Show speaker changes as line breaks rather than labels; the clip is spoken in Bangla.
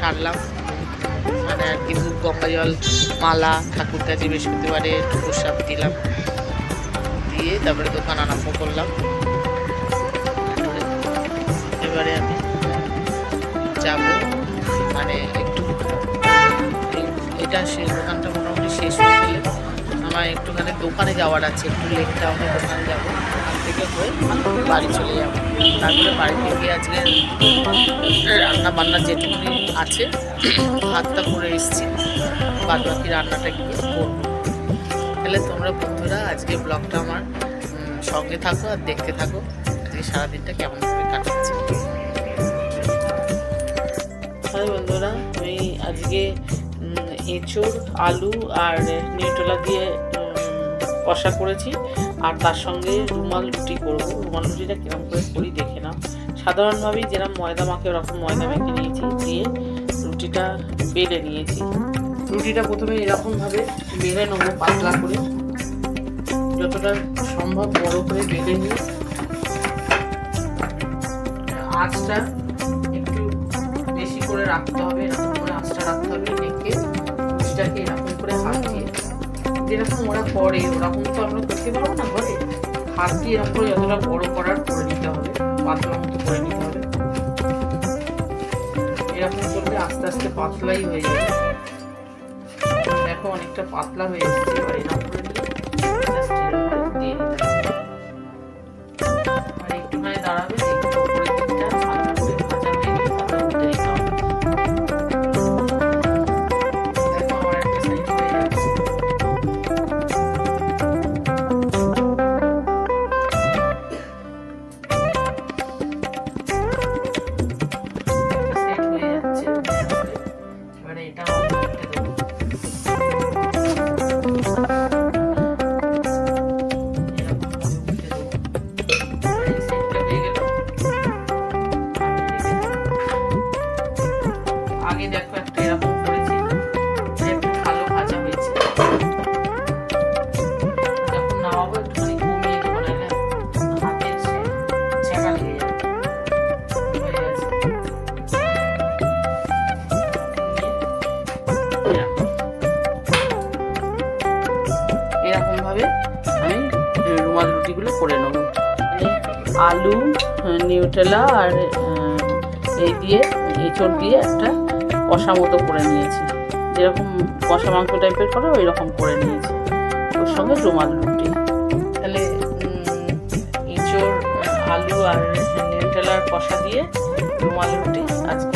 সারলাম, মানে আর কি ধূপ গঙ্গা জল মালা ঠাকুর কাছে বৃহস্পতিবারে প্রসাদ দিলাম, দিয়ে তারপরে দোকান আরম্ভ করলাম। এবারে আমি যাব, মানে একটু এটা সেই দোকানটা মোটামুটি শেষ হয়ে গেলে আমার একটুখানি দোকানে যাওয়ার আছে, একটু লেক টাউনে দোকানে যাবো, ওখান থেকে হয়ে বাড়ি চলে যাবো। তারপরে বাড়িতে গিয়ে আজকে রান্না বান্না যেটুকুনি আছে ভাতটা করে এসেছি, বাদ বাকি রান্নাটা গিয়ে করবো। তাহলে তোমরা বন্ধুরা আজকে ব্লগটা আমার সঙ্গে থাকো আর দেখতে থাকো আজকে সারাদিনটা কেমন করে কাটাচ্ছি। হ্যাঁ বন্ধুরা, আমি আজকে এঁচোড় আলু আর নিউট্রেলা দিয়ে কষা করেছি, আর তার সঙ্গে রুমাল রুটি করবো। রুমাল রুটিটা কিরকম করে করি দেখে নাও। সাধারণভাবেই যেরকম ময়দা মাখে ওরকম ময়দা মেখে নিয়েছি, দিয়ে রুটিটা বেলে নিয়েছি। রুটিটা প্রথমে এরকমভাবে বেলে নেবো, পাতলা করে, যতটা সম্ভব বড় করে বেলে নিয়ে আঁচটা একটু বেশি করে রাখতে হবে, এরকম করে আঁচটা রাখতে হবে। রেখে রুটিটাকে এরকম করে হাত দিয়ে, যেরকম ওরা করে ওরকম তো আমরা করতে পারবো না ঘরে, হাত দিয়ে এরকম করে যতটা বড় করার করে নিতে হবে, পাতলা মতো করে নিতে হবে। এরকম করলে আস্তে আস্তে পাতলাই হয়ে যাবে। দেখো অনেকটা পাতলা হয়ে এসেছে। এবার এরকম করে দিয়ে দিতে হবে, আর একটুখানি দাঁড়াবে, একটু উপরের দিকটা হালকা করে ভাজা হয়ে গেলে তারপরে উল্টে দিতে হবে। দেখো আমার একটা সাইড হয়ে যাচ্ছে। এবারে এটা উল্টে দেবো। আগে দেখো একটা এরকম করেছি, একটু ভালো ভাজা হয়েছে। যখন নামাবো একটুখানি কমিয়ে দেবো, নাহলে হাতে ছেঁকা লেগে যাবে। এরকম ভাবে আমি রুমাল রুটিগুলো করে নেব। আলু, নিউট্রেলা আর এই দিয়ে এঁচোড় দিয়ে একটা কষা মতো করে নিয়েছি, যেরকম কষা মাংস টাইপের করে ওই রকম করে নিয়েছি, ওর সঙ্গে রুমাল রুটি। তাহলে এঁচোড়, আলু আর নিউট্রেলার কষা দিয়ে রুমাল রুটি আজকে